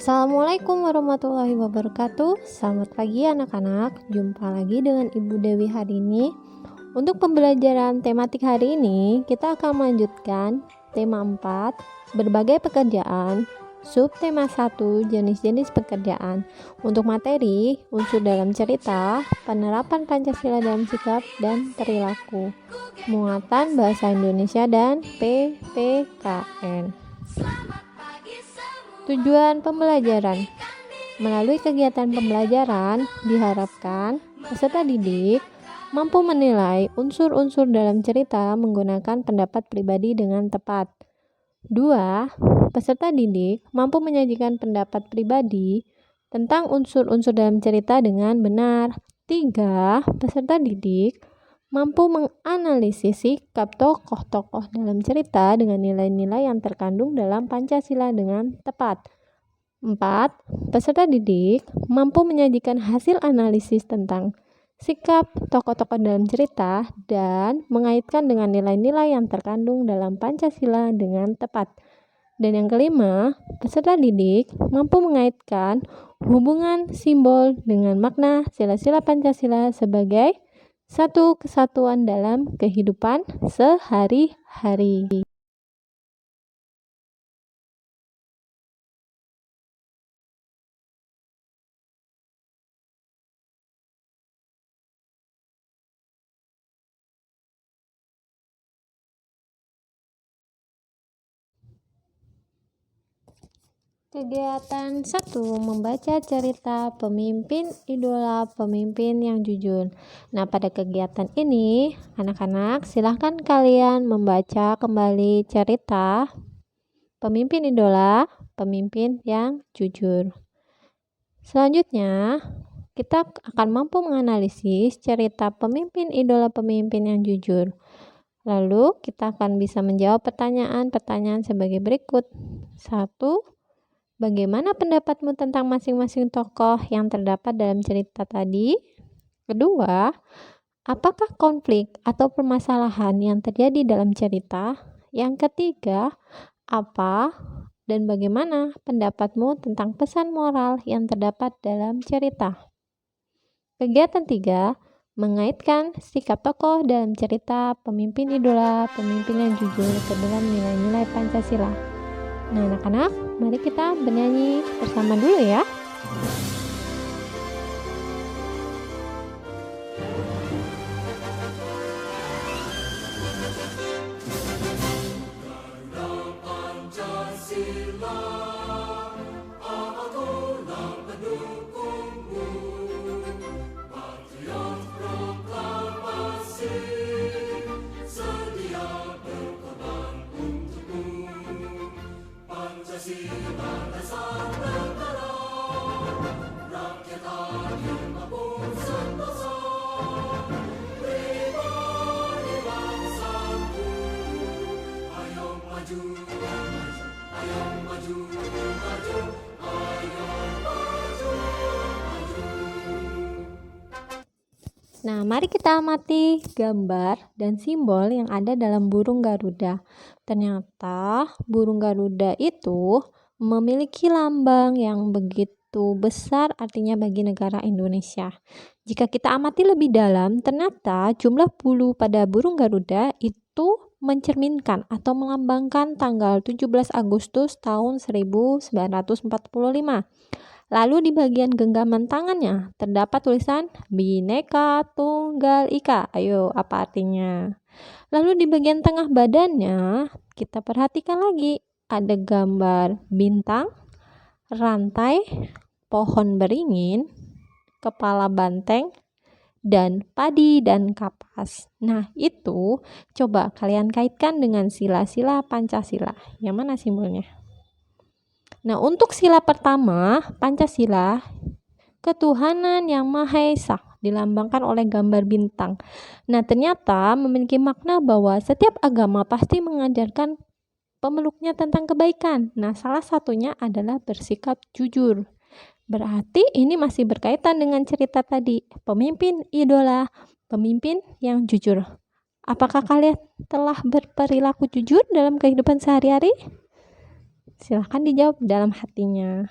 Assalamualaikum warahmatullahi wabarakatuh. Selamat pagi anak-anak. Jumpa lagi dengan Ibu Dewi hari ini. Untuk pembelajaran tematik hari ini, kita akan melanjutkan tema 4, berbagai pekerjaan, subtema 1, jenis-jenis pekerjaan. Untuk materi, unsur dalam cerita, penerapan Pancasila dalam sikap dan perilaku, muatan bahasa Indonesia dan PPKN. Tujuan pembelajaran. Melalui kegiatan pembelajaran, diharapkan peserta didik mampu menilai unsur-unsur dalam cerita menggunakan pendapat pribadi dengan tepat. 2. Peserta didik mampu menyajikan pendapat pribadi tentang unsur-unsur dalam cerita dengan benar. 3. Peserta didik mampu menganalisis sikap tokoh-tokoh dalam cerita dengan nilai-nilai yang terkandung dalam Pancasila dengan tepat. 4. Peserta didik mampu menyajikan hasil analisis tentang sikap tokoh-tokoh dalam cerita dan mengaitkan dengan nilai-nilai yang terkandung dalam Pancasila dengan tepat. Dan yang kelima, peserta didik mampu mengaitkan hubungan simbol dengan makna sila-sila Pancasila sebagai satu kesatuan dalam kehidupan sehari-hari. Kegiatan 1. Membaca cerita pemimpin idola pemimpin yang jujur. Nah, pada kegiatan ini, anak-anak silahkan kalian membaca kembali cerita pemimpin idola pemimpin yang jujur. Selanjutnya, kita akan mampu menganalisis cerita pemimpin idola pemimpin yang jujur. Lalu, kita akan bisa menjawab pertanyaan-pertanyaan sebagai berikut. 1. Bagaimana pendapatmu tentang masing-masing tokoh yang terdapat dalam cerita tadi? Kedua, apakah konflik atau permasalahan yang terjadi dalam cerita? Yang ketiga, apa dan bagaimana pendapatmu tentang pesan moral yang terdapat dalam cerita? Kegiatan 3, mengaitkan sikap tokoh dalam cerita pemimpin idola pemimpin yang jujur ke dalam nilai-nilai Pancasila. Nah, anak-anak, mari kita bernyanyi bersama dulu ya. Nah, mari kita amati gambar dan simbol yang ada dalam burung Garuda. Ternyata burung Garuda itu memiliki lambang yang begitu besar, artinya bagi negara Indonesia. Jika kita amati lebih dalam, ternyata jumlah bulu pada burung Garuda itu mencerminkan atau melambangkan tanggal 17 Agustus tahun 1945. Lalu di bagian genggaman tangannya terdapat tulisan Bhinneka Tunggal Ika. Ayo, apa artinya? Lalu di bagian tengah badannya kita perhatikan lagi ada gambar bintang, rantai, pohon beringin, kepala banteng, dan padi dan kapas. Nah, itu coba kalian kaitkan dengan sila-sila Pancasila. Yang mana simbolnya? Nah, untuk sila pertama, Pancasila, ketuhanan yang Maha Esa, dilambangkan oleh gambar bintang. Nah, ternyata memiliki makna bahwa setiap agama pasti mengajarkan pemeluknya tentang kebaikan. Nah, salah satunya adalah bersikap jujur. Berarti ini masih berkaitan dengan cerita tadi, pemimpin idola, pemimpin yang jujur. Apakah kalian telah berperilaku jujur dalam kehidupan sehari-hari? Silahkan dijawab dalam hatinya.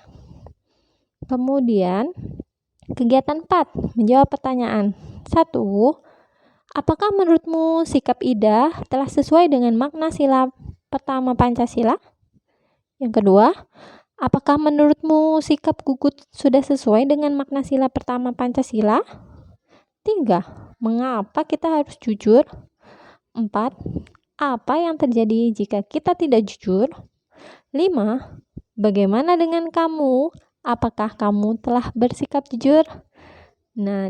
Kemudian, kegiatan 4, menjawab pertanyaan. 1. Apakah menurutmu sikap Ida telah sesuai dengan makna sila pertama Pancasila? Yang kedua, apakah menurutmu sikap Gugut sudah sesuai dengan makna sila pertama Pancasila? 3. Mengapa kita harus jujur? 4. Apa yang terjadi jika kita tidak jujur? 5. Bagaimana dengan kamu? Apakah kamu telah bersikap jujur? Nah,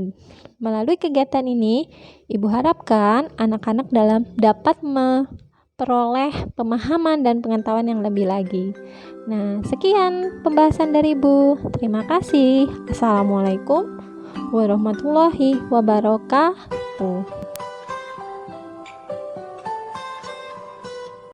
melalui kegiatan ini, Ibu harapkan anak-anak dapat memperoleh pemahaman dan pengetahuan yang lebih lagi. Nah, sekian pembahasan dari Ibu. Terima kasih. Assalamualaikum warahmatullahi wabarakatuh.